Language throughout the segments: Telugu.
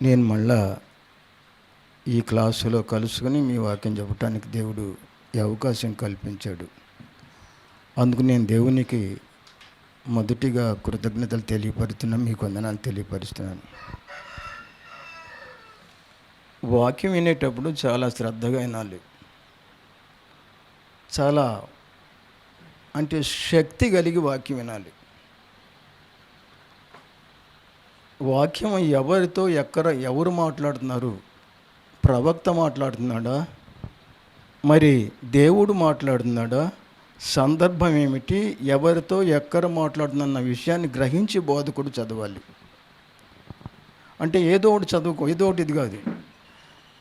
నేను మళ్ళా ఈ క్లాసులో కలుసుకుని మీ వాక్యం చెప్పడానికి దేవుడు ఈ అవకాశం కల్పించాడు. అందుకు నేను దేవునికి మొదటిగా కృతజ్ఞతలు తెలియపరుస్తున్నాను, మీకు వందనాలు తెలియపరుస్తున్నాను. వాక్యం వినేటప్పుడు చాలా శ్రద్ధగా వినాలి. చాలా అంటే శక్తి కలిగి వాక్యం వినాలి. వాక్యం ఎవరితో ఎవరు మాట్లాడుతున్నారు? ప్రవక్త మాట్లాడుతున్నాడా, మరి దేవుడు మాట్లాడుతున్నాడా, సందర్భం ఏమిటి, ఎవరితో ఎక్కడ మాట్లాడుతున్న విషయాన్ని గ్రహించి బోధకుడు చదవాలి. అంటే ఏదో ఒకటి చదువుకో, ఏదో ఒకటి ఇది కాదు.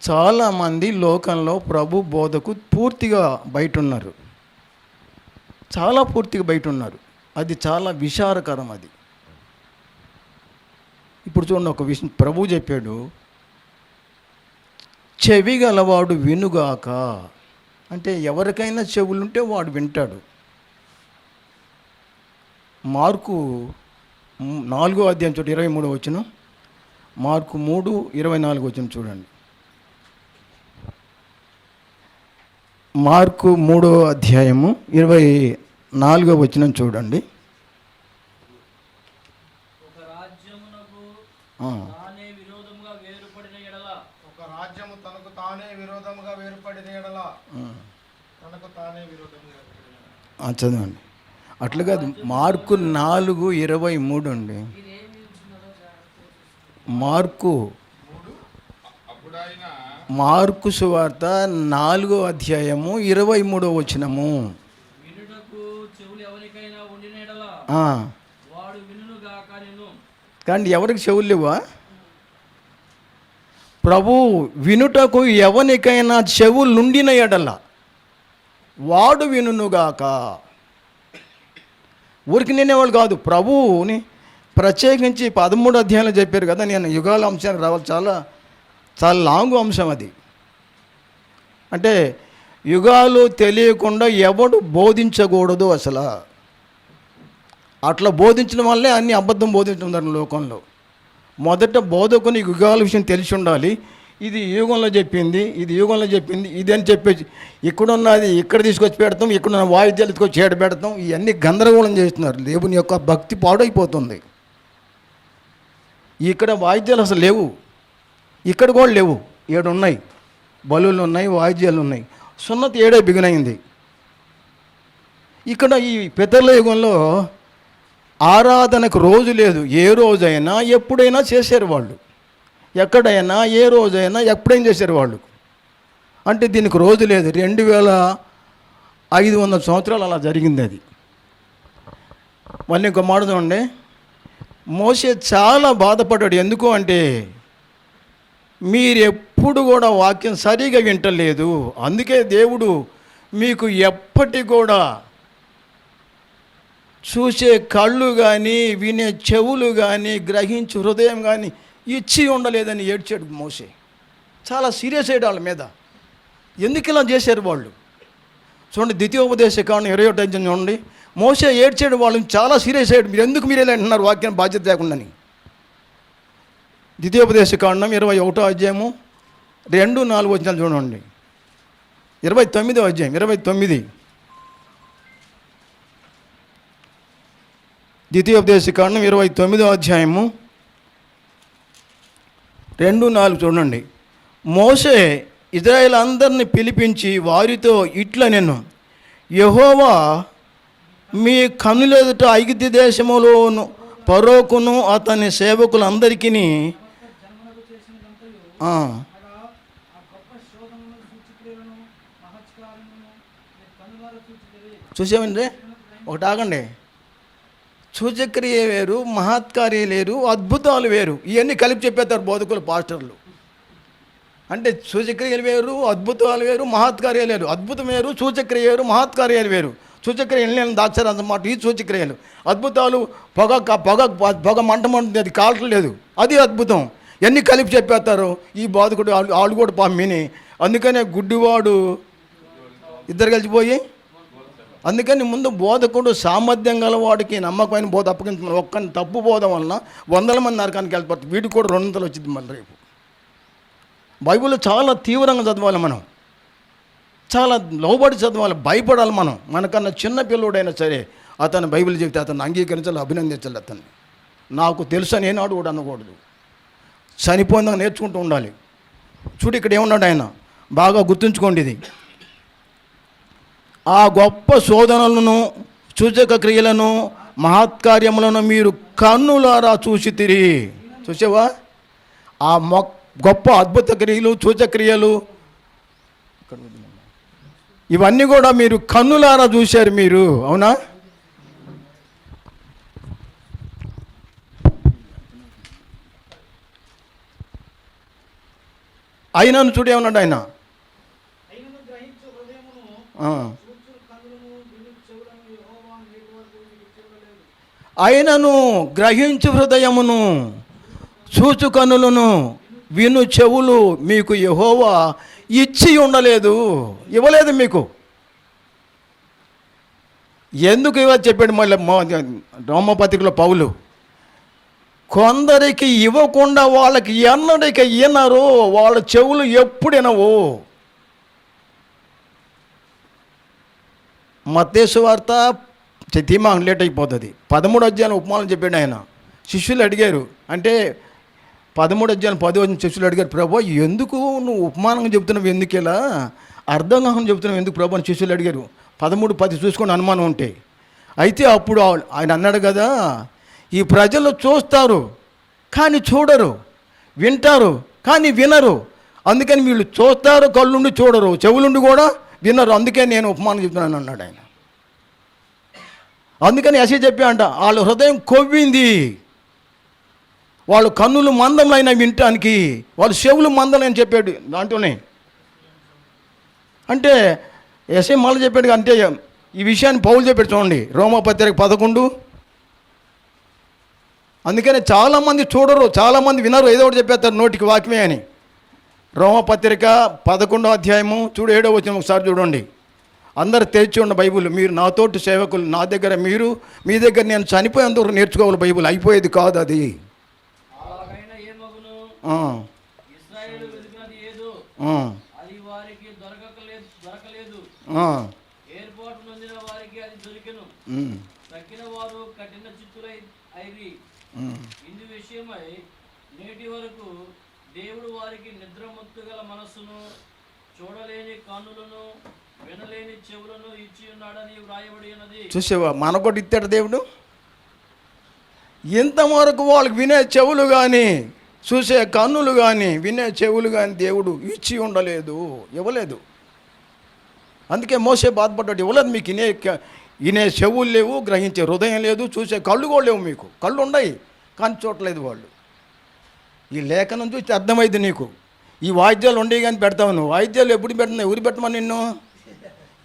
చాలామంది లోకంలో ప్రభు బోధకు పూర్తిగా బయట ఉన్నారు, చాలా పూర్తిగా బయట ఉన్నారు. అది చాలా విచారకరం. అది ఇప్పుడు చూడండి, ఒక విషయం ప్రభు చెప్పాడు, చెవి గలవాడు వినుగాక. అంటే ఎవరికైనా చెవులుంటే వాడు వింటాడు. మార్కు 4వ అధ్యాయం చూడండి, 23వ వచనం. మార్కు 3:24 వచనం చూడండి. మార్కు 3వ అధ్యాయము 24వ వచనం చూడండి. చదవండి. అట్లా కాదు, మార్కు 4:23 అండి. మార్కు సువార్త 4వ అధ్యాయము 23వ వచనము. కానీ ఎవరికి చెవులు లేవా? ప్రభు వినుటకు ఎవరికైనా చెవులుండిన ఎడల వాడు వినుగాక. ఊరికి నినేవాళ్ళు కాదు, ప్రభువుని ప్రత్యేకించి 13వ అధ్యాయంలో చెప్పారు కదా. నేను యుగాల అంశానికి రావాలి, చాలా చాలా లాంగ్ అంశం అది. అంటే యుగాలు తెలియకుండా ఎవడు బోధించకూడదు అసలు. అట్లా బోధించడం వల్లే అన్ని అబద్ధం బోధించుతున్నారు లోకంలో. మొదట బోధకుని యుగాల విషయం తెలిసి ఉండాలి. ఇది యుగంలో చెప్పింది, ఇది యుగంలో చెప్పింది, ఇది అని చెప్పేసి ఇక్కడున్నది ఇక్కడ తీసుకొచ్చి పెడతాం, ఇక్కడున్న వాయిద్యాలు తీసుకొచ్చి ఏడ పెడతాం. ఇవన్నీ గందరగోళం చేస్తున్నారు. దేవుని యొక్క భక్తి పాడైపోతుంది. ఇక్కడ వాయిద్యాలు అసలు లేవు, ఇక్కడ కూడా లేవు. 7 ఉన్నాయి, బలులు ఉన్నాయి, వాయిద్యాలు ఉన్నాయి. సున్నతి 7 బిగినైంది. ఇక్కడ ఈ పితరుల యుగంలో ఆరాధనకు రోజు లేదు. ఏ రోజైనా ఎప్పుడైనా చేశారు వాళ్ళు, ఎక్కడైనా ఏ రోజైనా ఎప్పుడైనా చేశారు వాళ్ళు. అంటే దీనికి రోజు లేదు. 2500 సంవత్సరాలు అలా జరిగింది అది. మళ్ళీ ఇంకో మాట చూడండి, మోషే చాలా బాధపడ్డాడు. ఎందుకు అంటే మీరు ఎప్పుడు కూడా వాక్యం సరిగా వింటలేదు, అందుకే దేవుడు మీకు ఎప్పటి కూడా చూసే కళ్ళు కానీ వినే చెవులు కానీ గ్రహించు హృదయం కానీ ఇచ్చి ఉండలేదని ఏడ్చాడు మోషే. చాలా సీరియస్ అయ్యాడు వాళ్ళ మీద. ఎందుకు ఇలా చేశారు వాళ్ళు? చూడండి, ద్వితీయోపదేశకాండం 21వ అధ్యాయం చూడండి. మోషే ఏడ్చాడు, వాళ్ళని చాలా సీరియస్ అయ్యాడు. మీరు ఇలా అంటున్నారు వాక్యం బాధ్యత లేకుండాని. ద్వితీయోపదేశకాండం 21వ అధ్యాయము 2-4 వచనాలు చూడండి. 29వ అధ్యాయం 29. ద్వితీయోపదేశకాండం 29వ అధ్యాయము 2-4 చూడండి. మోషే ఇశ్రాయేలు అందరిని పిలిపించి వారితో ఇట్లా, నేను యెహోవా మీ కన్నులెదుట ఐగుప్తు దేశములోను ఫరోకును అతని సేవకులందరికీ చూసామండి. ఒకటి ఆగండి, సూచక్రియ వేరు, మహత్కార్య లేరు, అద్భుతాలు వేరు. ఇవన్నీ కలిపి చెప్పేస్తారు బోధకులు, పాస్టర్లు. అంటే సూచక్రియలు వేరు, అద్భుతాలు వేరు, మహత్కార్యాలు వేరు. అద్భుతం వేరు, సూచక్రియ వేరు, మహత్కార్యాలు వేరు. సూచక్రియలు నేను దాచారు అన్నమాట. ఈ సూచక్రియలు అద్భుతాలు, పొగ మంటమంటుంది, అది కాల్చలేదు, అది అద్భుతం. ఎన్ని కలిపి చెప్పేస్తారు ఈ బోధకుడు. వాళ్ళు కూడా పంపిని. అందుకనే గుడ్డివాడు ఇద్దరు కలిసిపోయి. అందుకని ముందు బోధకుడు సామర్థ్యం గలవాడికి నమ్మకమైన బోధ అప్పగించుకున్నాడు. ఒక్కని తప్పు బోధం వలన 100 మంది నరకానికి వెళ్ళిపోతుంది. వీడికి కూడా 200 వచ్చింది మళ్ళీ రేపు. బైబిల్ చాలా తీవ్రంగా చదవాలి మనం, చాలా లోబడి చదవాలి, భయపడాలి మనం. మనకన్నా చిన్న పిల్లోడైనా సరే అతను బైబిల్ చెప్తే అతను అంగీకరించాలి, అభినందించాలి. అతన్ని నాకు తెలుసు అని ఏనాడు కూడా అనకూడదు. చనిపోయిందాక నేర్చుకుంటూ ఉండాలి. చూడు ఇక్కడ ఏమన్నాడు ఆయన, బాగా గుర్తుంచుకోండి ఇది. ఆ గొప్ప శోధనలను, సూచక క్రియలను, మహత్కార్యములను మీరు కన్నులారా చూసితిరి. చూసావా? ఆ గొప్ప అద్భుత క్రియలు, సూచక్రియలు ఇవన్నీ కూడా మీరు కన్నులారా చూశారు మీరు, అవునా? అయినను చూడు ఏమన్నాడు ఆయన, ఆయనను గ్రహించు హృదయమును, చూచు కన్నులను, విను చెవులు మీకు యెహోవా ఇచ్చి ఉండలేదు, ఇవ్వలేదు మీకు. ఎందుకు ఇవ్వాలి చెప్పాడు మళ్ళీ రోమపత్రికలో పౌలు, కొందరికి ఇవ్వకుండా వాళ్ళకి ఎన్నడికి వినరు, వాళ్ళ చెవులు ఎప్పుడు వినవు. మత్తయి సువార్త తీమా లేట్ అయిపోతుంది. 13 అధ్యాయం ఉపమానం చెప్పాడు ఆయన. శిష్యులు అడిగారు, అంటే 13 అధ్యాయం 10 వచ్చిన శిష్యులు అడిగారు, ప్రభు ఎందుకు నువ్వు ఉపమానంగా చెప్తున్నావు, ఎందుకు ఇలా అర్థం కాకుండా చెప్తున్నావు ఎందుకు ప్రభు అని శిష్యులు అడిగారు. 13:10 చూసుకొని అనుమానం ఉంటే. అయితే అప్పుడు ఆయన అన్నాడు కదా, ఈ ప్రజలు చూస్తారు కానీ చూడరు, వింటారు కానీ వినరు. అందుకని వీళ్ళు చూస్తారు కళ్ళుండి చూడరు, చెవులుండి కూడా వినరు, అందుకే నేను ఉపమానం చెప్తున్నాను అన్నాడు ఆయన. అందుకని యెషయా చెప్పా అంట, వాళ్ళ హృదయం కొవ్వింది, వాళ్ళు కన్నులు మందములైన వినటానికి, వాళ్ళు చెవులు మందలని చెప్పాడు దాంట్లోనే. అంటే యెషయా మళ్ళీ చెప్పాడు. అంటే ఈ విషయాన్ని పౌలు చెప్పాడు చూడండి, రోమపత్రిక 11. అందుకనే చాలామంది చూడరు, చాలామంది వినరు, ఏదో ఒకటి చెప్పేస్తారు నోటికి వాక్యమే అని. రోమపత్రిక 11వ అధ్యాయము చూడు 7వ వచనం ఒకసారి చూడండి. అందరు తెరిచి ఉన్న బైబుల్, మీరు నాతోటి సేవకులు, నా దగ్గర మీరు, మీ దగ్గర నేను చనిపోయేందుకు నేర్చుకోవాలి బైబుల్, అయిపోయేది కాదు అది. ఇందు విషయమై నేటి వరకు దేవుడు వారికి నిద్రమత్తు గల మనస్సును, చూడలేని కన్నులను, వినలేని చెవులను ఇచ్చి ఉన్నాడని వ్రాయబడి ఉన్నది. చూసావా, మనకొకటి ఇస్తాడు దేవుడు. ఇంతవరకు వాళ్ళకి వినే చెవులు కానీ, చూసే కన్నులు కానీ, వినే చెవులు కానీ దేవుడు ఇచ్చి ఉండలేదు, ఇవ్వలేదు. అందుకే మోసే బాధపడ్డాడు, ఇవ్వలేదు మీకు. వినే చెవులు లేవు, గ్రహించే హృదయం లేదు, చూసే కళ్ళు కూడా లేవు. మీకు కళ్ళు ఉన్నాయి కానీ చూడలేదు వాళ్ళు. ఈ లేఖనం చూసి అర్థమైంది నీకు. ఈ వాయిద్యాలు ఉండేవి కానీ పెడతావు నువ్వు. వాయిద్యాలు ఎప్పుడు పెడుతున్నావు? ఎవరు పెట్టమని నిన్ను?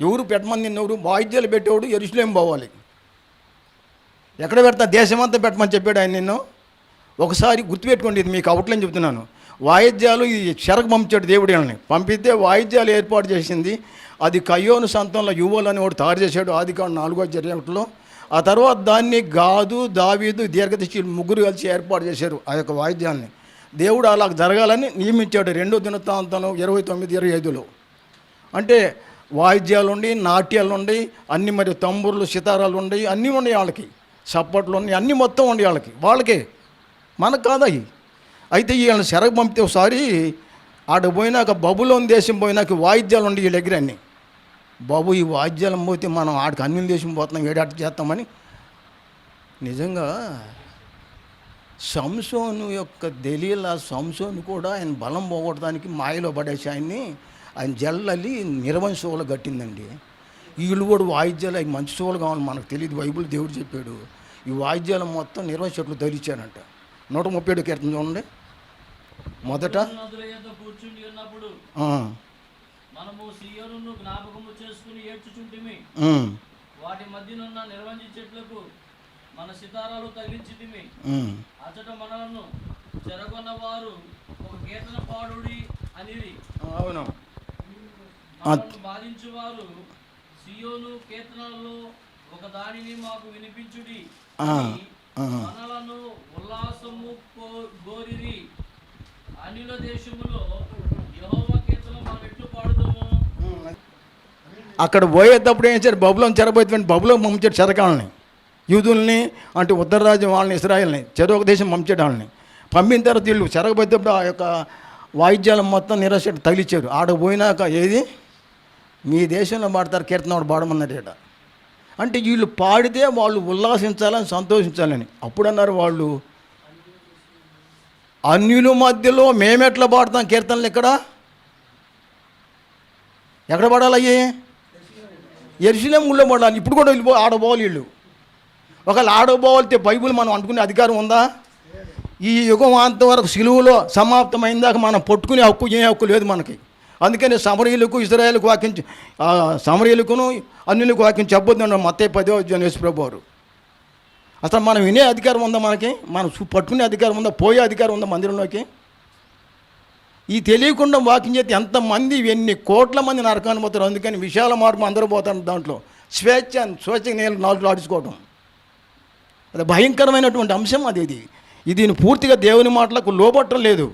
ఎవరు పెట్టమని నిన్ను? ఎవరు వాయిద్యాలు పెట్టేవాడు యెరూషలేము పోవాలి. ఎక్కడ పెడతా? దేశమంతా పెట్టమని చెప్పాడు ఆయన నిన్ను. ఒకసారి గుర్తుపెట్టుకోండి, ఇది మీకు అవుట్లైన్ చెప్తున్నాను. వాయిద్యాలు ఈ చెరకు పంపించాడు దేవుడు. వీళ్ళని పంపిస్తే వాయిద్యాలు ఏర్పాటు చేసింది అది కయ్యోను సంతంలో యువలని వాడు తయారు చేశాడు, ఆదికాండం 4వ అధ్యాయంలో. ఆ తర్వాత దాన్ని గాదు, దావీదు, దీర్ఘదర్శి ముగ్గురు కలిసి ఏర్పాటు చేశారు ఆ యొక్క వాయిద్యాన్ని. దేవుడు అలా జరగాలని నియమించాడు 2వ దినవృత్తాంతం 29-25లో. అంటే వాయిద్యాలు ఉండి, నాట్యాలు ఉండి, అన్ని మరి తంబుర్లు, సితారాలు ఉండి, అన్నీ ఉన్నాయి వాళ్ళకి, చప్పట్లు ఉన్నాయి, అన్నీ మొత్తం ఉండి వాళ్ళకే, మనకు కాదవి. అయితే వీళ్ళని చెరకు పంపితే ఒకసారి ఆడ పోయినాక, బబులోని దేశం పోయినాక వాయిద్యాలు ఉండి వీళ్ళ దగ్గర అన్నీ. బాబు ఈ వాయిద్యాలు పోతే మనం ఆడికి అన్యుల దేశం పోతున్నాం, ఏడాట చేస్తామని. నిజంగా సంసోను యొక్క దెలీలా, సంసోను కూడా ఆయన బలం పోగొట్టడానికి మాయలో పడేసి ఆయన జల్లలి నిర్వంశంలో కట్టిందండి. వీళ్ళు కూడా వాయిద్యాలు అవి మంచి సోలు కావాలి, మనకు తెలియదు, బైబిల్ దేవుడు చెప్పాడు. ఈ వాయిద్యాలు మొత్తం నిర్వంశకులు ధరించారంట. 137 కీర్తన చూడండి. మొదట కూర్చుండి ఉన్నప్పుడు మనము సియోనును జ్ఞాపకము చేసుకుని ఏడ్చుచుంటిమి, వాటి మధ్యనున్న నిర్వంజి చెట్లకు మన సితారాలు తగిలించితిమి. అచట మనలను చెరగొన్న వారు ఒక కీర్తన పాడుడి అనిరి. అవును, బాధించు వారు సియోను కీర్తనలలో ఒక దానిని మాకు వినిపించుడి, మనలను ఉల్లాసము గోరిరి. అనిల దేశములో యెహోవా కీర్తనలు మనం ఎట్లు పాడుదుము? అక్కడ పోయేటప్పుడు ఏం చేశారు, బబులోని చెరపోతే బబులో పంపించాడు చెరకాలని, యూదుల్ని అంటే ఉత్తర రాజ్యం వాళ్ళని, ఇస్రాయల్ని చెరొక దేశం పంపించాడు. వాళ్ళని పంపిన తర్వాత వీళ్ళు చెరగపోయేటప్పుడు ఆ యొక్క వాయిద్యాలు మొత్తం నిరాశ తగిలిచ్చారు. ఆడ పోయినాక ఏది మీ దేశంలో పాడతారు కీర్తన వాడు పాడమన్నారట. అంటే వీళ్ళు పాడితే వాళ్ళు ఉల్లాసించాలని సంతోషించాలని. అప్పుడు అన్నారు వాళ్ళు, అన్యుల మధ్యలో మేమెట్లా పాడతాం కీర్తనలు, ఎక్కడ పాడాలి అయ్యి? యెరూషలేము ఊళ్ళో పడాలి. ఇప్పుడు కూడా వెళ్ళిపో ఆడబోవాలి వీళ్ళు. ఒకవేళ ఆడబోవాలితే బైబిల్ మనం అనుకునే అధికారం ఉందా? ఈ యుగం అంతవరకు సిలువలో సమాప్తమైందాక మనం పట్టుకునే హక్కు ఏ హక్కు లేదు మనకి. అందుకని సమరయులకు ఇశ్రాయేలుకు వాక్యం, సమరయులకును అన్యులకు వాక్యం చెప్పొద్దు మత్తయి 10వ యేసుప్రభువు వారు. అసలు మనం వినే అధికారం ఉందా మనకి? మనం పట్టుకునే అధికారం ఉందా? పోయే అధికారం ఉందా మందిరంలోకి? ఈ తెలియకుండా వాకింగ్ చేస్తే ఎంతమంది, ఎన్ని కోట్ల మంది నరకాన్ని పోతారు. అందుకని విశాల మార్గం అందరూ పోతారు దాంట్లో. స్వేచ్ఛ నేను నాలుగు ఆడుచుకోవడం అది భయంకరమైనటువంటి అంశం. ఇది దీన్ని పూర్తిగా దేవుని మాటలకు లోబట్టం లేదు.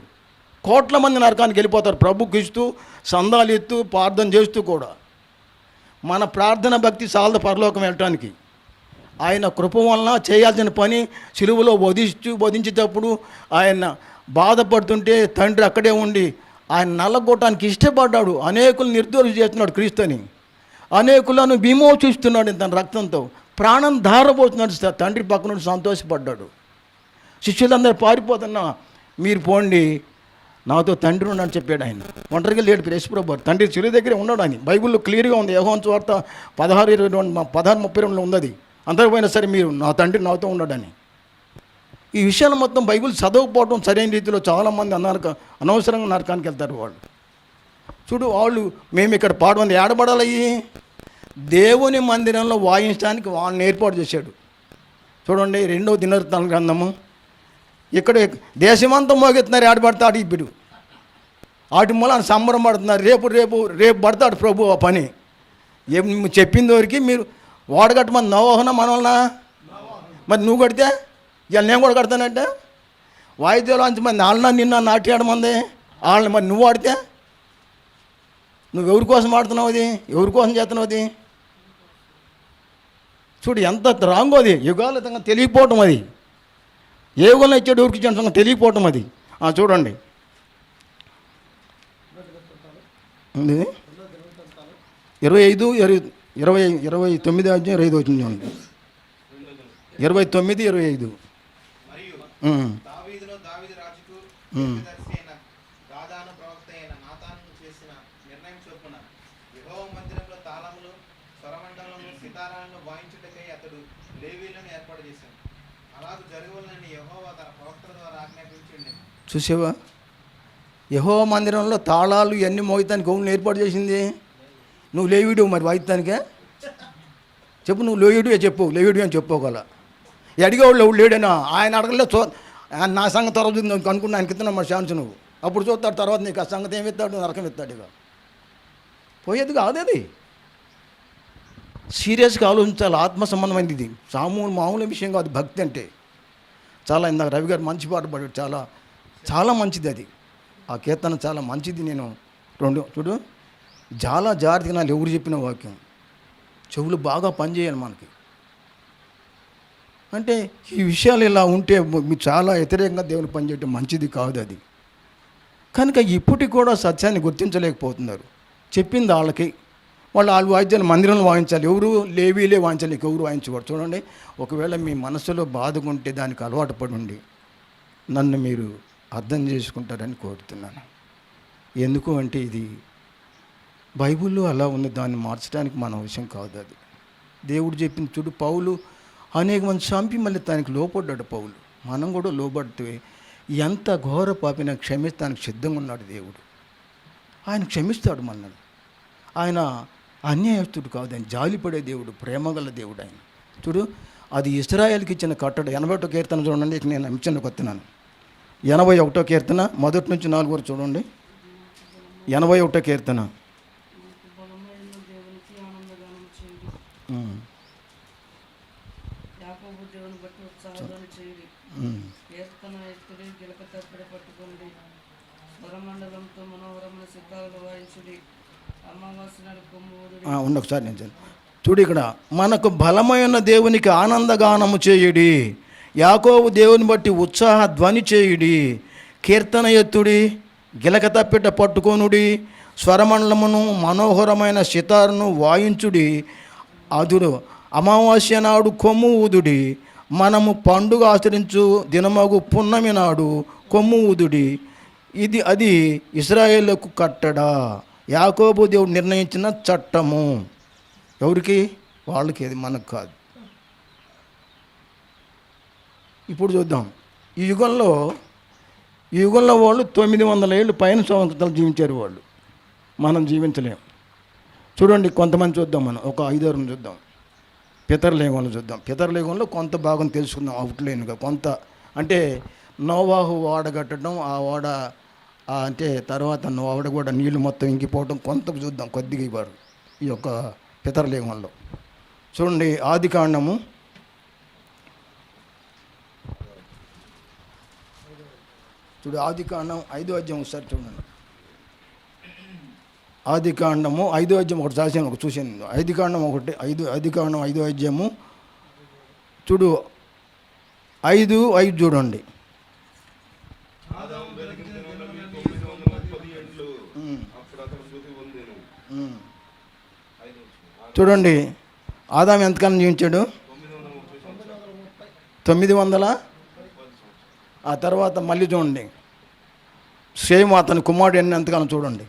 కోట్ల మంది నరకానికి వెళ్ళిపోతారు ప్రభుకి ఇస్తూ, సందాలు ఎత్తూ, ప్రార్థన చేస్తూ కూడా. మన ప్రార్థన భక్తి చాలదు పరలోకం వెళ్ళటానికి. ఆయన కృప వలన చేయాల్సిన పని సిలువలో వధించేటప్పుడు ఆయన బాధపడుతుంటే తండ్రి అక్కడే ఉండి ఆయన నల్లగొట్టడానికి ఇష్టపడ్డాడు. అనేకులు నిర్దోషి చేస్తున్నాడు క్రీస్తుని, అనేకులను విమోచిస్తున్నాడు తన రక్తంతో, ప్రాణం ధారపోతున్నాడు. తండ్రి పక్క నుండి సంతోషపడ్డాడు. శిష్యులందరూ పారిపోతున్నా, మీరు పోండి నాతో తండ్రి ఉన్నాడని చెప్పాడు ఆయన. ఒంటరిగా లేడు యేసుప్రభువు. తండ్రి చిరు దగ్గరే ఉన్నాడు అని బైబిల్లో క్లియర్గా ఉంది. యోహాను సువార్త 16:32 ఉంది. అందరూ పోయినా సరే మీరు నా తండ్రి నాతో ఉన్నాడని. ఈ విషయాలు మొత్తం బైబిల్ చదవకపోవడం సరైన రీతిలో చాలామంది అనవసరంగా నరకానికి వెళ్తారు వాళ్ళు. చూడు, వాళ్ళు మేము ఇక్కడ పాడమంది ఏడబడాలయ్యి దేవుని మందిరంలో వాయించడానికి వాళ్ళని ఏర్పాటు చేశాడు. చూడండి 2వ దినవృత్తాంత గ్రంథము. ఇక్కడ దేశమంతా మోగెత్తున్నారు, ఏడబడతాడు ఇప్పుడు. వాటి మూలాన్ని సంబరం పడుతున్నారు. రేపు పడతాడు ప్రభు ఆ పని. చెప్పింది వరకు మీరు వాడగట్టమని నోవహన మనల్నా, మరి నువ్వు కడితే ఇవాళ నేను కూడా కడతానంటే వాయిద్యాలు అంచి మంది వాళ్ళ నిన్న నాట్యాడమంది వాళ్ళని, మరి నువ్వు ఆడితే నువ్వు ఎవరి కోసం ఆడుతున్నావు? అది ఎవరి కోసం చేస్తున్నావు? అది చూడు ఎంత రాంగో అది. యుగాలతంగా తెలియకపోవటం అది. ఏ యుగంలో ఇచ్చాడు ఎవరికి ఇచ్చాడు తెలియకపోవటం అది. చూడండి 29 అధ్యాయం 5 వచ్చింది చూడండి. 29, 25. చూసావా, యెహోవా మందిరంలో తాళాలు ఇవన్నీ మోగితానికి ఎవరిని ఏర్పాటు చేసింది? నువ్వు లేవీడు మరి వాయిస్తానికే చెప్పు. నువ్వు లేవీడు చెప్పు, లేవీడు అని చెప్పుకోగల. అడిగేవాళ్ళు ఎవడు లేడైనా ఆయన అడగలే. నా సంగతి తర్వాత అనుకున్నా ఆయనకి ఇస్తున్నా మరి ఛాన్స్. నువ్వు అప్పుడు చూస్తాడు, తర్వాత నీకు ఆ సంగతి ఏమి ఇస్తాడు? నరకం ఇస్తాడు. ఇక పోయేది కాదు అది. సీరియస్గా ఆలోచించాలి. ఆత్మ సంబంధమైనది ఇది, మామూలు విషయం కాదు. భక్తి అంటే చాలా, ఇందాక రవి గారు మంచి పాట పాడాడు, చాలా చాలా మంచిది అది. ఆ కీర్తన చాలా మంచిది. నేను చూడు, చాలా జాగ్రత్తగా నాకు ఎవరు చెప్పిన వాక్యం చెవులు బాగా పనిచేయాలి మనకి. అంటే ఈ విషయాలు ఇలా ఉంటే మీరు చాలా వ్యతిరేకంగా దేవుని పనిచేయటం మంచిది కాదు అది. కనుక ఇప్పటికి కూడా సత్యాన్ని గుర్తించలేకపోతున్నారు. చెప్పింది వాళ్ళకి, వాళ్ళు వాయిద్యాన్ని మందిరంలో వాయించాలి. ఎవరు లేవీలే వాయించాలి, ఎవరు వాయించకూడదు. చూడండి, ఒకవేళ మీ మనసులో బాధకుంటే దానికి అలవాటు పడి నన్ను మీరు అర్థం చేసుకుంటారని కోరుతున్నాను. ఎందుకు అంటే ఇది బైబిల్లో అలా ఉంది, దాన్ని మార్చడానికి మన విషయం కాదు అది. దేవుడు చెప్పింది చూడు, పౌలు అనేక మంది చంపి మళ్ళీ దానికి లోపడ్డాడు పౌలు. మనం కూడా లోబడితే ఎంత ఘోర పాపిన క్షమిస్తానికి సిద్ధంగా ఉన్నాడు దేవుడు. ఆయన క్షమిస్తాడు మనల్ని. ఆయన అన్యాయస్తుడు కాదు, ఆయన జాలిపడే దేవుడు, ప్రేమగల దేవుడు ఆయన. చూడు, అది ఇశ్రాయేలుకి ఇచ్చిన కట్టడ. 81వ కీర్తన చూడండి. ఇక నేను అంచనకు వస్తున్నాను. 81వ కీర్తన 1 నుంచి 4 వరకు చూడండి. 81వ కీర్తన. మండలంతో మనోహరమైన సిద్ధాలు వాయించుడి. అమావాస్య నాడు కొమ్ము ఊదుడి. ఉండొకసారి నేను చూడు ఇక్కడ మనకు బలమైన దేవునికి ఆనందగానము చేయుడి, యాకోబు దేవుని బట్టి ఉత్సాహ ధ్వని చేయుడి, కీర్తన ఎత్తుడి, గిలక తప్పిట పట్టుకొనుడి, స్వరమండలమును మనోహరమైన సితారును వాయించుడి, అదుడు అమావాస్య నాడు కొమ్ము ఊదుడి, మనము పండుగ ఆచరించు దినమగు పున్నమి నాడు కొమ్ము ఊదుడి, అది ఇశ్రాయేలుకు కట్టడా, యాకోబు దేవుడు నిర్ణయించిన చట్టము. ఎవరికి? వాళ్ళకి, అది మనకు కాదు. ఇప్పుడు చూద్దాం, ఈ యుగంలో వాళ్ళు 900 ఏళ్ళు పైన సంవత్సరాలు జీవించారు వాళ్ళు. మనం జీవించలేం. చూడండి, కొంతమంది చూద్దాం, మనం ఒక 5-6 చూద్దాం. పితరులేగంలో చూద్దాం. పితరులేగంలో కొంత భాగం తెలుసుకుందాం, అవుట్లైన్గా కొంత. అంటే నోవాహు ఓడ కట్టడం, ఆ ఓడ అంటే తర్వాత ఓడ కూడా నీళ్లు మొత్తం ఇంకిపోవడం కొంత చూద్దాం, కొద్దిగా ఇవ్వరు ఈ యొక్క పితరులేగంలో. చూడండి, ఆదికాండము 5వ అధ్యాయం ఒకసారి చూడండి. ఆదికాండము 5వ అధ్యాయం ఒకటి రాశాను, ఒకటి చూశాను. ఆదికాండం 5వ అధ్యాయము చూడు, 5:5 చూడండి. చూడండి, ఆదాము ఎంతకాలం జీవించాడు? 900. ఆ తర్వాత మళ్ళీ చూడండి, సేమ్ అతని కుమారుడు ఎంతకాలం చూడండి.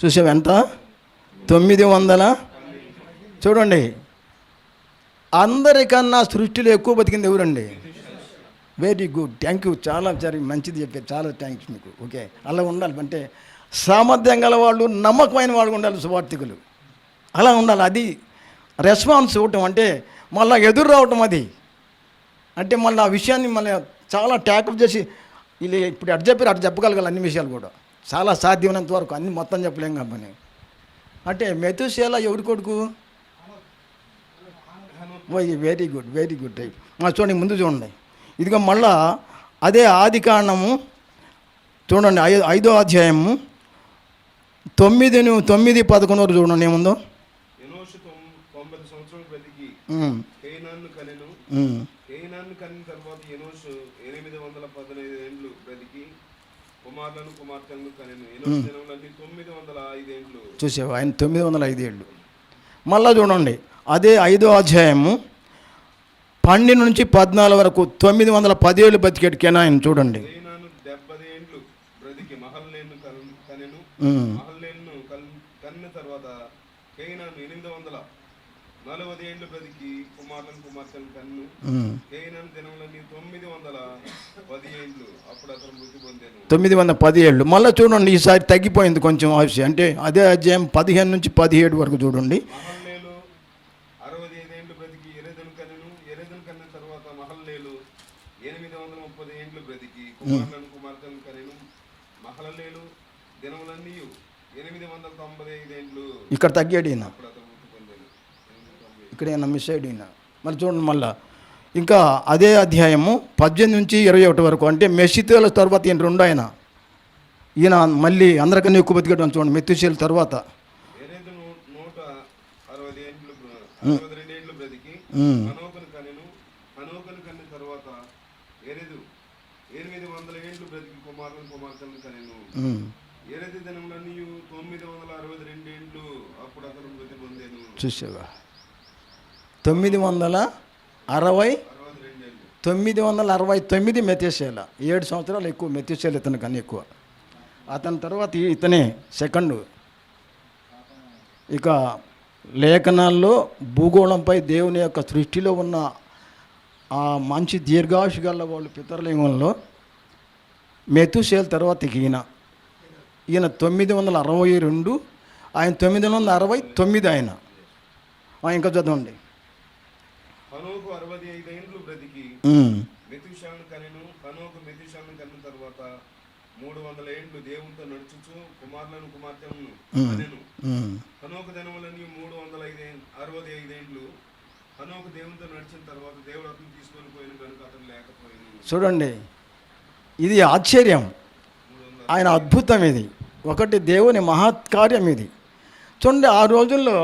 చూసావు ఎంత? 900. చూడండి, అందరికన్నా సృష్టిలో ఎక్కువ బతికింది ఎవరండి? వెరీ గుడ్, థ్యాంక్ యూ, చాలా మంచిది చెప్పారు, చాలా థ్యాంక్స్ మీకు. ఓకే, అలా ఉండాలి. అంటే సామర్థ్యం గల వాళ్ళు, నమ్మకమైన వాళ్ళు ఉండాలి, సువార్థికులు అలా ఉండాలి. అది రెస్పాన్స్ ఇవ్వటం, అంటే మళ్ళీ ఎదురు రావటం. అది అంటే మళ్ళీ ఆ విషయాన్ని మళ్ళీ చాలా ట్యాకప్ చేసి వీళ్ళు ఇప్పుడు అటు చెప్పారు, అటు చెప్పగలగాలి అన్ని విషయాలు కూడా. చాలా సాధ్యమైనంత వరకు అన్ని మొత్తం చెప్పలేం కాబట్టి. అంటే మెతుసేల ఎవరి కొడుకు? Very good, very good type. చూడండి, ముందు చూడండి, ఇదిగో మళ్ళా అదే ఆదికాండము చూడండి, 5వ అధ్యాయము 9-11 చూడండి ఏముందో. చూసావు, ఆయన 905 ఏళ్ళు. మళ్ళా చూడండి, అదే 5వ అధ్యాయము 12-14 వరకు 910 ఏళ్ళు బతికేడు కేనాయన్. చూడండి, బ్రతికి కుమారులను కుమార్తెను కన్ను. కేయినాను దినములన్నీ 910 ఏళ్ళు. అప్పుడు అతను మృతి పొందెను. 910 ఏళ్ళు. మళ్ళీ చూడండి, ఈసారి తగ్గిపోయింది కొంచెం ఆయుష్. అంటే అదే అధ్యాయం 15-17 వరకు చూడండి. మహల్లేలు 65 ఏళ్ళు బ్రతికి ఎరెదును కన్నెను. ఎరెదును కన్న తర్వాత మహల్లేలు 830 ఏళ్ళు బ్రతికి కుమారులను కుమార్తెను కనెను. మహల్లేలు దినములన్నీ 895 ఏళ్ళు. ఇక్కడ తగ్గాడు ఈయన, ఇక్కడ ఈయన మిస్ అయ్యాడు ఈయన. మళ్ళీ చూడండి, మళ్ళీ ఇంకా అదే అధ్యాయము 18-21 వరకు. అంటే మెషితేల తర్వాత ఈయన 2 ఈయన మళ్ళీ అందరికన్నా ఎక్కువ బతికడం చూడండి. మెతుషేల తర్వాత 162 ఏళ్ళు బ్రతికి హనోకును కనెను. హనోకును కన్న తర్వాత ఎరెదు 800 ఏళ్ళు బ్రతికి కుమారులను కుమార్తెలను కనెను. ఎరెదు దినములన్నీ 962 ఏళ్ళు. అప్పుడు అతను మృతి పొందెను. చూసావా, 969 మెతుషేల. 7 సంవత్సరాలు ఎక్కువ మెతుషేల ఇతని కన్నా ఎక్కువ. అతని తర్వాత ఇతనే సెకండ్. ఇక లేఖనాల్లో భూగోళంపై దేవుని యొక్క సృష్టిలో ఉన్న ఆ మంచి దీర్ఘాయుషు గల వాళ్ళు పితరలింగంలో మెతుషేల తర్వాత ఈయన 962, ఆయన 969 ఆయన. ఇంకా చదవండి. హనోకు 65 ఏళ్ళు బ్రతికి మెతుషేలను కనెను. హనోకు మెతుషేలను కన్న తర్వాత 300 ఏండ్లు దేవునితో నడుచుచు కుమారులను కుమార్తెలను ఉమ్. కనెను. ఉమ్. హనోక దినములని 365 ఏండ్లు. హనోక దేవునితో నడిచిన తర్వాత దేవుడు అతను తీసుకొని పోయిన కనుక అతను లేకపోయాను. చూడండి, ఇది ఆశ్చర్యం, ఆయన అద్భుతం ఇది, ఒకటి దేవుని మహత్కార్యం ఇది. చూడండి, ఆ రోజుల్లో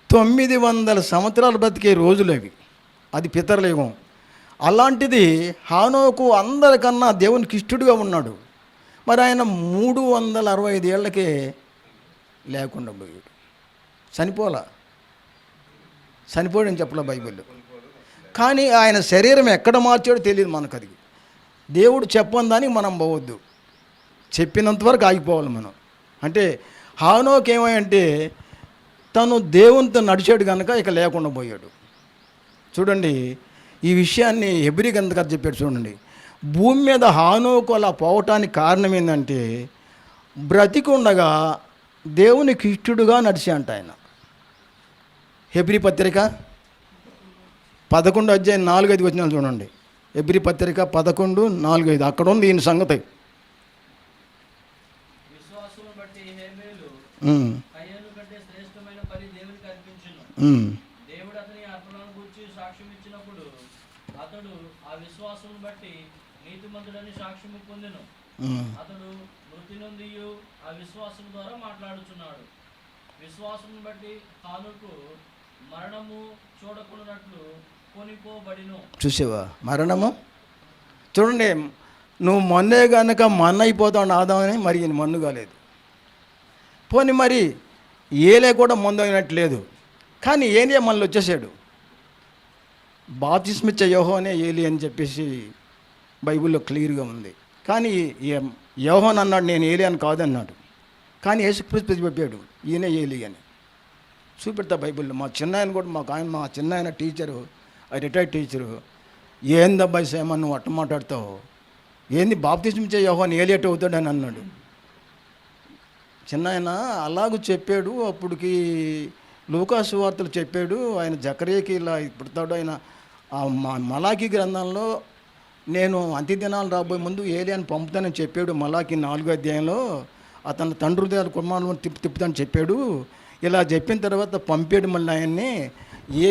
900 సంవత్సరాలు బ్రతికే రోజులు అవి, అది పితరయుగం. అలాంటిది హానోకు అందరికన్నా దేవునికి ఇష్టడుగా ఉన్నాడు. మరి ఆయన 365 ఏళ్ళకే లేకుండా పోయాడు. చనిపోయాడని చెప్పలే బైబిల్లో. కానీ ఆయన శరీరం ఎక్కడ మార్చాడో తెలియదు మనకు. అది దేవుడు చెప్పని దానికి మనం పోవద్దు, చెప్పినంతవరకు ఆగిపోవాలి మనం. అంటే హానోకు ఏమంటే తను దేవునితో నడిచాడు కనుక ఇక లేకుండా పోయాడు. చూడండి, ఈ విషయాన్ని హెబ్రీ గ్రంథకర్త చెప్పాడు. చూడండి, భూమి మీద హానోకు అలా పోవటానికి కారణం ఏంటంటే బ్రతికుండగా దేవునికి ఇష్టడుగా నడిచి అంట ఆయన. హెబ్రీ పత్రిక 11:4-5 వచనాలు చూడండి. హెబ్రీ పత్రిక 11:4-5 అక్కడ ఉంది ఈయన సంగతి. విశ్వాసమును బట్టి హేబేలు కయీను కంటే శ్రేష్టమైన పని దేవునికి అర్పించెను. దేవుడు అతని అర్పణను గూర్చి సాక్ష్యం ఇచ్చినప్పుడు అతడు ఆ విశ్వాసమును బట్టి నీతిమంతుడని సాక్ష్యము పొందెను. అతడు మృతి నొందియు ఆ విశ్వాసం ద్వారా మాట్లాడుచున్నాడు. విశ్వాసమును బట్టి హానోకు మరణము చూడకున్నట్లు కొనిపోబడిను. చూసావా మరణము? చూడండి, నువ్వు మొన్నే కనుక మన్ను అయిపోతావు ఆదామని, మరి ఈయన మన్ను కాలేదు. పోనీ మరి ఏలే కూడా మందు అయినట్లేదు. కానీ ఏలియా మళ్ళీ వచ్చేసాడు. బాప్తిస్మిచ్చే యోహోనే ఏలి అని చెప్పేసి బైబిల్లో క్లియర్గా ఉంది. కానీ యోహోన్ అన్నాడు నేను ఏలి అని కాదన్నాడు. కానీ యేసుక్రీస్తు చెప్పాడు ఈయనే ఏలి అని. చూపెడతా బైబిల్లో. మా చిన్నాయన కూడా మా చిన్నాయన టీచరు, రిటైర్డ్ టీచరు, ఏందబ్బాయి సేమ నువ్వు అట్ట మాట్లాడతావు, ఏంది బాప్తిస్మిచ్చే యోహోన్ ఏలి అట్ట అవుతాడని అన్నాడు. చిన్నాయన అలాగూ చెప్పాడు. అప్పటికి లూకాసు వార్తలు చెప్పాడు. ఆయన జకరియకి ఇలా పుడతాడు. ఆయన మలాకి గ్రంథంలో నేను అంత్యదినాలు రాబోయే ముందు ఏలియాని పంపుతానని చెప్పాడు. మలాకి 4వ అధ్యాయంలో అతను తండ్రి దగ్గర కుమారులను తిప్పుతానని చెప్పాడు. ఇలా చెప్పిన తర్వాత పంపాడు మళ్ళీ ఆయన్ని.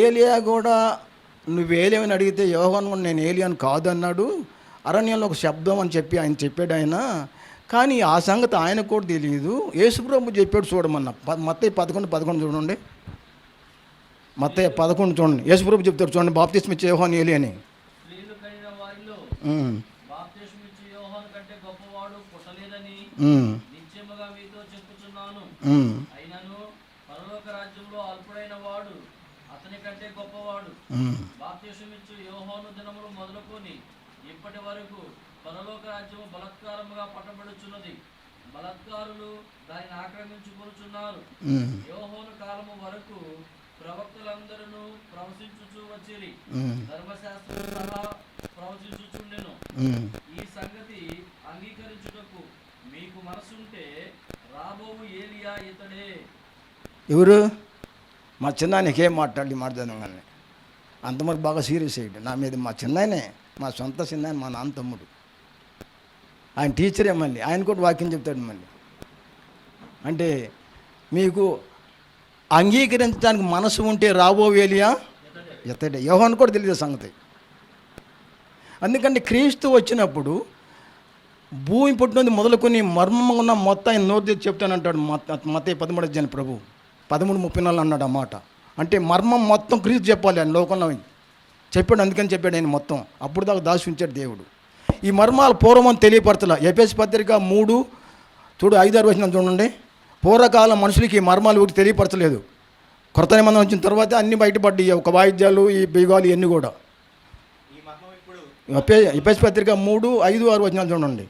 ఏలియా కూడా నువ్వు ఏలియాని అడిగితే యోహాను కూడా నేను ఏలియాని కాదు అన్నాడు. అరణ్యంలో ఒక శబ్దం అని చెప్పి ఆయన చెప్పాడు ఆయన. కానీ ఆ సంగతి ఆయనకు కూడా తెలియదు. యేసుప్రభు చెప్పాడు చూడమన్న. మత్తయి 11:11 చూడండి. మత్తయి 11 చూడండి. యేసుప్రభు చెప్తాడు చూడండి, బాప్తిస్మిచ్చే యోహాను ఏలి అని. స్త్రీలు కనిన వారిలో బాప్తిస్మిచ్చు యోహాను కంటే గొప్పవాడు పుట్టలేదని నిశ్చయముగా మీతో చెప్పుచున్నాను. అయినను పరలోక రాజ్యంలో అల్పుడైన వాడు అతని కంటే గొప్పవాడు. బాప్తిస్మిచ్చు యోహాను దినములు మొదలుకొని ఇప్పటి వరకు పరలోక రాజ్యము బలత్కారముగా పట్టబడుచున్నది. బలత్కారులు దానిని ఆక్రమించుకొనుచున్నారు. యోహాను కాలము వరకు ప్రవక్తలందరూ ప్రవచించుచు వచ్చిరి. ధర్మశాస్త్రం సహా ప్రవచించుచుండెను. ఈ సంగతి అంగీకరించుటకు మీకు మనసుంటే రాబోవు ఏలియా ఇతడే. ఎవరు? మా చిన్నాయనకేం మాట్లాడదాను కానీ అంతమంది బాగా సీరియస్ అయ్యాడు నా మీద. మా చిన్నాయనే, మా సొంత చిన్నాయన, మా నాన్న తమ్ముడు. ఆయన టీచరే. మళ్ళీ ఆయన కూడా వాక్యం చెప్తాడు మళ్ళీ. అంటే మీకు అంగీకరించడానికి మనసు ఉంటే రాబో ఏలియా ఇతడే. యోహాను కూడా తెలియదు సంగతి. అందుకంటే క్రీస్తు వచ్చినప్పుడు భూమి పుట్టినది మొదలుకొని మర్మంగా ఉన్న మొత్తం ఆయన నోరు తెచ్చి చెప్తానంటాడు. మత్తయి 13వ అధ్యాయం ప్రభు 13:34 అన్నాడు ఆ మాట. అంటే మర్మం మొత్తం క్రీస్తు చెప్పాలి ఆయన లోకంలో చెప్పాడు. అందుకని చెప్పాడు ఆయన మొత్తం. అప్పుడు దాకా దాచి ఉంచాడు దేవుడు. ఈ మర్మాలు పూర్వం తెలియపరచలా. ఎఫెసీ పత్రిక 3 చూడు 5-6 వచనం చూడండి. పూర్వకాలం మనుషులకి ఈ మర్మాలు ఒకటి తెలియపరచలేదు. కొత్త నిబంధన వచ్చిన తర్వాత అన్ని బయటపడ్డాయి. ఒక వాయిద్యాలు, ఈ బీగాలు ఇవన్నీ కూడా. ఎఫెసీ పత్రిక 3:5-6 వచనాలు చూడండి.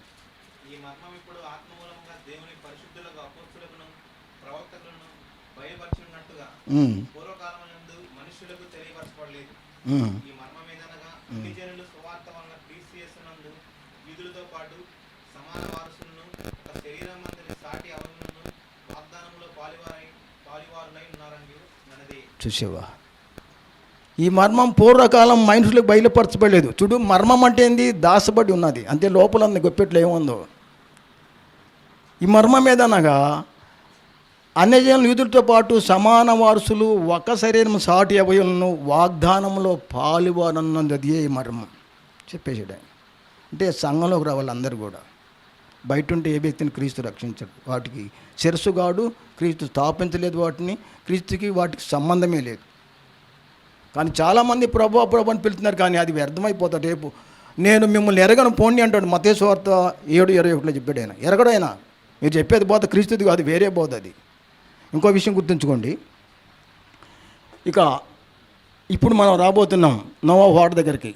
చూసావా, ఈ మర్మం పూర్వకాలం మనుషులకు బయలుపరచబడలేదు. చూడు, మర్మం అంటే ఏంది? దాసబడి ఉన్నది అంతే. లోపల గొప్పెట్లు ఏముందో ఈ మర్మం ఏదనగా అన్యజనులు యూదులతో పాటు సమాన వారసులు ఒక శరీరం సాటి అవయలను వాగ్దానంలో పాలువారన్నది ఈ మర్మం చెప్పేసాడు ఆయన. అంటే సంఘంలోకి రావాలి అందరూ కూడా. బయట ఉంటే ఏ వ్యక్తిని క్రీస్తు రక్షించడు. వాటికి శిరస్సుగాడు, క్రీస్తు స్థాపించలేదు వాటిని, క్రీస్తుకి వాటికి సంబంధమే లేదు. కానీ చాలామంది ప్రభు ప్రభు అని పిలుస్తున్నారు, కానీ అది వ్యర్థమైపోతాడు. రేపు నేను మిమ్మల్ని ఎరగను పోండి అంటాడు. మత్తయి సువార్త 7:21 చెప్పాడు ఆయన. ఎరగడైనా మీరు చెప్పేది బోధ క్రీస్తుది కాదు, వేరే బోధ అది. ఇంకో విషయం గుర్తుంచుకోండి. ఇక ఇప్పుడు మనం రాబోతున్నాం నోవహు ఓడ దగ్గరికి.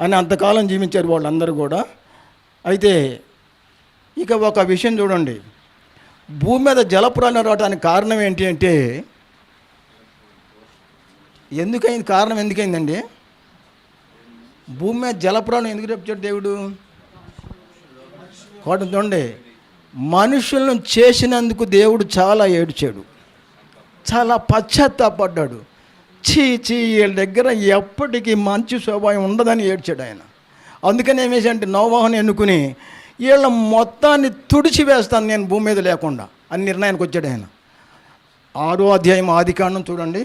అని అంతకాలం జీవించారు వాళ్ళందరూ కూడా. అయితే ఇక ఒక విషయం చూడండి, భూమి మీద జలప్రాణం రావడానికి కారణం ఏంటి అంటే, కారణం ఎందుకైందండి? భూమి మీద జలప్రాణం ఎందుకు చెప్పాడు దేవుడు? వాటిని చూడండి, మనుషులను చేసినందుకు దేవుడు చాలా ఏడ్చాడు, చాలా పశ్చాత్తాపడ్డాడు. చీ వీళ్ళ దగ్గర ఎప్పటికీ మంచి స్వభావం ఉండదని ఏడ్చాడు ఆయన. అందుకని ఏమేసి అంటే నోవహుని ఎన్నుకుని వీళ్ళ మొత్తాన్ని తుడిచివేస్తాను నేను భూమి మీద లేకుండా అని నిర్ణయానికి వచ్చాడు ఆయన. 6వ అధ్యాయం ఆదికాండం చూడండి,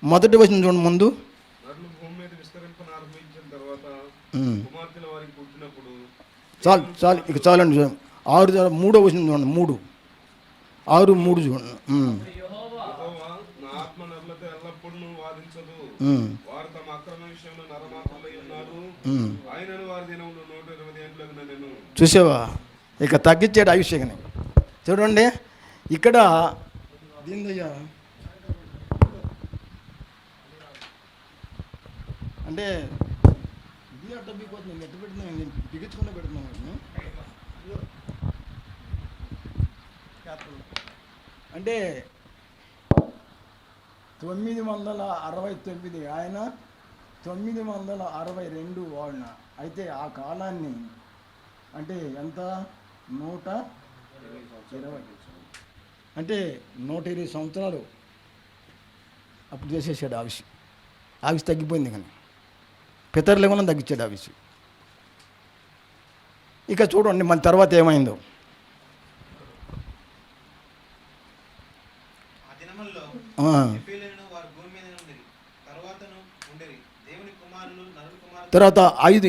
1వ వచనం చూడండి. ముందు భూమి మీద విస్తరింపను ఆరంభించిన తర్వాత కుమార్తెల వారికి పుట్టినప్పుడు చాలు ఇక చాలండి. 3వ వచనం చూడండి, 6:3 చూడండి. యెహోవా నా ఆత్మ నరులతో ఎల్లప్పుడూ వాదించదు, వారు తమ అక్రమ విషయంలో నరమాత్రులై ఉన్నారు, ఆయనను వారి దినములు 120 ఏండ్లకు నేను. చూసావా, ఇక తగ్గించాడు ఆయుష్యని. చూడండి ఇక్కడ దీనిదయ్యా, అంటే ఇది అట్ట బిగిపోతుంది, ఎట్ట పెడుతున్నాను నేను బిగించకుండా పెడుతున్నాను. అంటే 969 ఆయన, 962 వాడిన. అయితే ఆ కాలాన్ని అంటే ఎంత, 120 అంటే 120 సంవత్సరాలు అప్పుడు చేసేసాడు ఆవిష్ తగ్గిపోయింది. కానీ పితరులు ఏమన్నా తగ్గించాడు ఆవిష్. ఇక చూడండి మన తర్వాత ఏమైందో. తర్వాత 8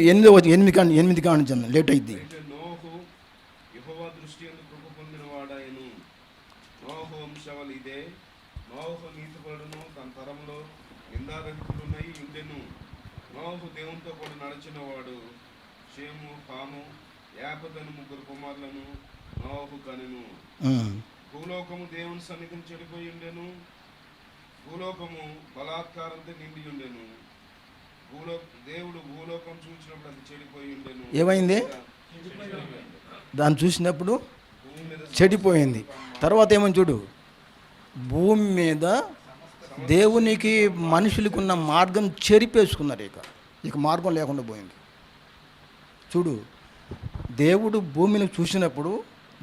కానించాను లేట్ అయింది. నోహు యెహోవా దృష్టి యందు కృప పొందినవాడాయను. నోహు వంశావళి ఇదే. నోహు నీతిపరుడును తన తరములో నిందారహితుడునై ఉండెను. నోహు దేవునితో కూడా నడిచినవాడు. షేము, హాము, యాపతను 3 కుమారులను నోహు కనెను. భూలోకము దేవుని సన్నిధిని చెడిపోయి ఉండెను. భూలోకము బలాత్కారంతో నిండి ఉండెను. దేవుడు భూలోకం చూసినప్పుడు అది చెడిపోయి ఉండెను. ఏమైంది? దాన్ని చూసినప్పుడు చెడిపోయింది. తర్వాత ఏమని చూడు, భూమి మీద దేవునికి మనుషులకు ఉన్న మార్గం చెరిపేసుకున్నారు. ఇక మార్గం లేకుండా పోయింది. చూడు, దేవుడు భూమిని చూసినప్పుడు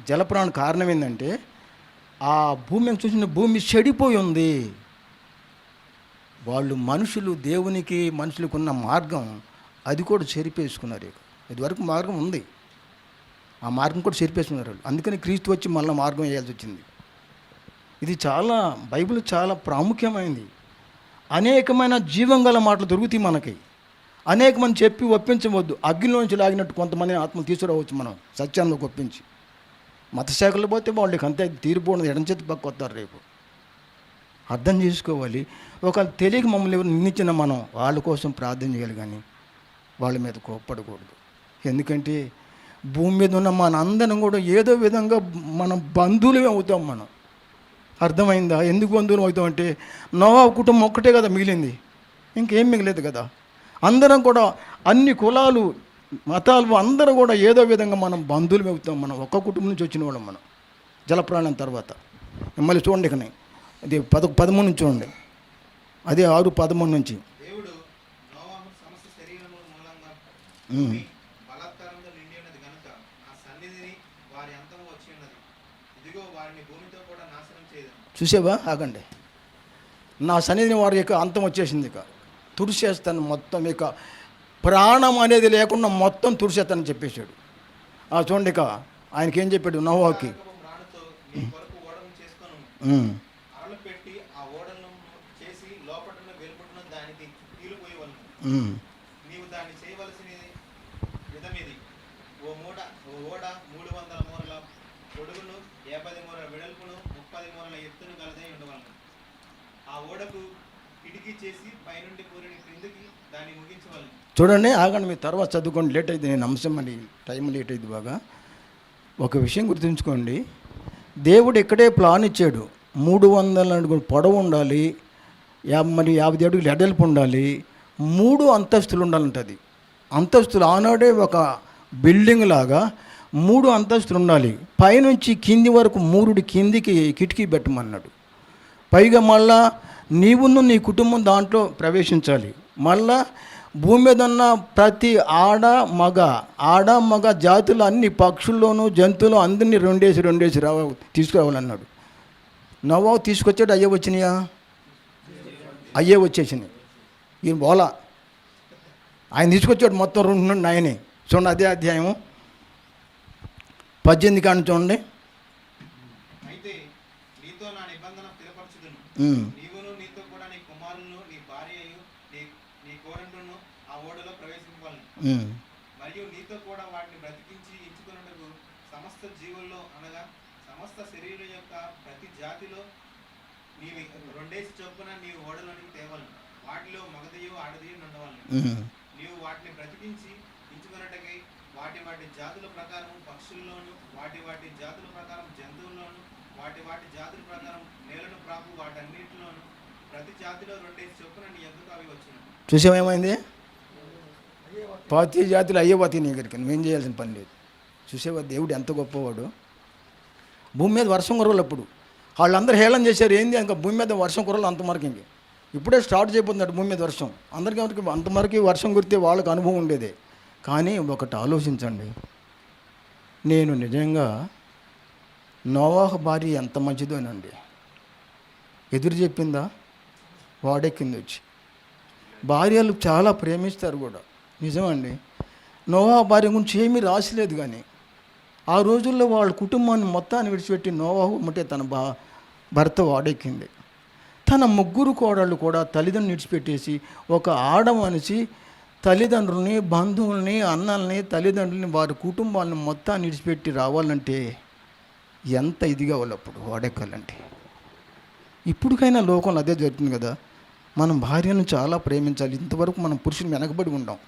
జలప్రాణం కారణం ఏంటంటే, ఆ భూమిని చూసిన భూమి చెడిపోయి ఉంది. వాళ్ళు మనుషులు దేవునికి మనుషులకు ఉన్న మార్గం అది కూడా చెరిపేసుకున్నారు. ఇదివరకు మార్గం ఉంది, ఆ మార్గం కూడా చెరిపేసుకున్నారు వాళ్ళు. అందుకని క్రీస్తు వచ్చి మళ్ళీ మార్గం వేయాల్సి వచ్చింది. ఇది చాలా బైబిల్ చాలా ప్రాముఖ్యమైనది. అనేకమైన జీవం గల మాటలు దొరుకుతాయి మనకి. అనేకమంది చెప్పి ఒప్పించవద్దు. అగ్నిలోంచి లాగినట్టు కొంతమంది ఆత్మలు తీసుకురావచ్చు మనం సత్యాన్ని ఒప్పించి. మతశాఖలు పోతే వాళ్ళకి అంతే తీరిపోవడం, ఎడం చేతి పక్క వస్తారు రేపు. అర్థం చేసుకోవాలి. ఒకవేళ తెలియక మమ్మల్ని ఎవరు నిందించిన మనం వాళ్ళ కోసం ప్రార్థన చేయాలి, కానీ వాళ్ళ మీద కోప్పడకూడదు. ఎందుకంటే భూమి మీద ఉన్న మన అందరం కూడా ఏదో విధంగా మన బంధువులమే అవుతాం మనం. అర్థమైందా? ఎందుకు బంధువులు అవుతాం అంటే, నోవహు కుటుంబం ఒక్కటే కదా మిగిలింది, ఇంకేం మిగలేదు కదా. అందరం కూడా అన్ని కులాలు మతాలు అందరూ కూడా ఏదో విధంగా మనం బంధువులమే అవుతాం. మనం ఒక్క కుటుంబం నుంచి వచ్చిన వాళ్ళం మనం. జలప్రాణం తర్వాత మళ్ళీ చూడండి, ఇకనే అది 13 నుంచి చూడండి. అదే 6:13 నుంచి. దేవుడు నోవహు సమస్త శరీరము మూలంగా బలాత్కారంతో నిండి ఉన్నది గనుక నా సన్నిధిని వారి అంతము వచ్చి ఉన్నది. ఇదిగో వారిని భూమితో కూడా నాశనం చేయదు. చూసావా? ఆగండి. నా సన్నిధిని వారి యొక్క అంతం వచ్చేసింది. ఇక తుడిచేస్తాను మొత్తం, ఇక ప్రాణం అనేది లేకుండా మొత్తం తుడిచేస్తానని చెప్పేశాడు. చూడండి, ఇక ఆయనకేం చెప్పాడు నోవాకి? రాణుతో నీ కొరకు ఓడను చేసుకొను, ఉమ్, అరలు పెట్టి ఆ ఓడలను చేసి లోపటను వెలుపటను దానికి తీలుపోయేవాళ్ళు. ఉమ్, నీవు దాన్ని చేయవలసిన విధమిది. ఓ ఓడ 300 మూరల పొడుగును 50 మూరల వెడల్పును 30 మూరల ఎత్తును గలదై ఉండవలను. ఆ ఓడకు కిటికీ చేసి పైనుండి పూరిని క్రిందికి దాన్ని ముగించవలను. చూడండి, ఆగండి, మీ తర్వాత చదువుకోండి, లేట్ అయింది, నేను అంశం మరి టైం లేట్ అయింది బాగా. ఒక విషయం గుర్తుంచుకోండి, దేవుడు ఇక్కడే ప్లాన్ ఇచ్చాడు. 300 అడుగులు పొడవు ఉండాలి, 50 అడుగులు ఎడల్పు ఉండాలి, 3 అంతస్తులు ఉండాలంటది. అంతస్తులు ఆనాడే ఒక బిల్డింగ్ లాగా 3 అంతస్తులు ఉండాలి. పైనుంచి కింది వరకు 3 కిందికి కిటికీ పెట్టమన్నాడు. పైగా మళ్ళా నీవును నీ కుటుంబం దాంట్లో ప్రవేశించాలి. మళ్ళా భూమి మీద ఉన్న ప్రతి ఆడ మగ జాతులు అన్ని పక్షుల్లోనూ జంతువులు అందరినీ రెండేసి తీసుకురావాలన్నాడు. నోవాహు తీసుకొచ్చాడు, అయ్యే వచ్చినాయా? అయ్యే వచ్చేసినాయి. ఈయన బోలా ఆయన తీసుకొచ్చాడు మొత్తం 2 నుండి 9. చూడండి, అదే అధ్యాయము 18 కాని చూడండి. అయితే నీతో నా నిబంధన స్థిరపరచుదును. నీవును నీతో కూడా నీ కుమారులను నీ భార్యయు నీ కోడండును ఆ ఓడలో ప్రవేశింపవలను. మరియు నీతో కూడా వాటిని బ్రతికించి ఎంచుకున్నట్టుకు సమస్త జీవుల్లో అనగా సమస్త శరీరం యొక్క ప్రతి జాతిలో నీవి 2 చొప్పున నీవు ఓడలోనికి తేవలను. వాటిలో మగదియు ఆడదియు ఉండవలను. నీవు వాటిని బ్రతికించి ఎంచుకున్నట్టుకై వాటి జాతుల ప్రకారం పక్షుల్లోను, వాటి జాతుల ప్రకారం జంతువుల్లోను, వాటి జాతుల ప్రకారం నేలను ప్రాపు వాటన్నిటిలోను ప్రతి జాతిలో 2 చొప్పున నీ ఎద్దుకు అవి వచ్చినవి. చూసామేమైంది? ప్రతి జాతులు అయ్యేపోతాయి నీ దగ్గరికి, నువ్వేం చేయాల్సిన పని లేదు. చూసేవా దేవుడు ఎంత గొప్పవాడు. భూమి మీద వర్షం కురవలు అప్పుడు వాళ్ళందరూ హేళన చేశారు, ఏంది ఇంకా భూమి మీద వర్షం కురవలు అంతవరకు. ఇంక ఇప్పుడే స్టార్ట్ చేయబోతున్నాడు భూమి మీద వర్షం. అందరికీ అంతవరకు వర్షం కురితే వాళ్ళకి అనుభవం ఉండేదే. కానీ ఒకటి ఆలోచించండి, నేను నిజంగా నోవాహు భార్య ఎంత మంచిదోనండి. ఎదురు చెప్పిందా? వాడెక్కింది వచ్చి. భార్యలు చాలా ప్రేమిస్తారు కూడా, నిజమండి. నోవాహు భార్య గురించి ఏమీ రాసలేదు, కానీ ఆ రోజుల్లో వాళ్ళ కుటుంబాన్ని మొత్తాన్ని విడిచిపెట్టి నోవాహు ముట్టే తన భర్త వాడెక్కింది. తన 3 కోడళ్ళు కూడా తల్లిదండ్రులు విడిచిపెట్టేసి ఒక ఆడమనిషి తల్లిదండ్రుల్ని, బంధువుల్ని, అన్నల్ని, తల్లిదండ్రులని, వారి కుటుంబాలను మొత్తాన్ని విడిచిపెట్టి రావాలంటే ఎంత ఇదిగా వాళ్ళప్పుడు వాడెక్కాలంటే. ఇప్పటికైనా లోకంలో అదే జరుగుతుంది కదా. మనం భార్యను చాలా ప్రేమించాలి. ఇంతవరకు మనం పురుషుని వెనకబడి ఉంటాం.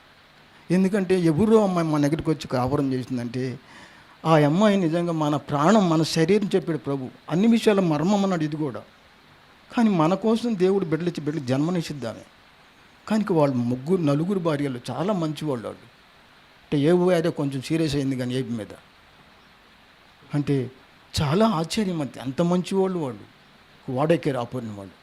ఎందుకంటే ఎవరో అమ్మాయి మన దగ్గరికి వచ్చి కాపురం చేసిందంటే ఆ అమ్మాయి నిజంగా మన ప్రాణం, మన శరీరం చెప్పాడు ప్రభు. అన్ని విషయాల మర్మం అన్నాడు ఇది కూడా. కానీ మన కోసం దేవుడు బిడ్డలకు జన్మనిచ్చిద్దామే. కానీ వాళ్ళు 4 భార్యలు చాలా మంచివాళ్ళు. వాళ్ళు అంటే ఏబు అయితే కొంచెం సీరియస్ అయింది, కానీ ఏబు మీద అంటే చాలా ఆశ్చర్యం. అంతే, అంత మంచివాళ్ళు వాళ్ళు వాడెక్కారు ఆపరిన వాళ్ళు.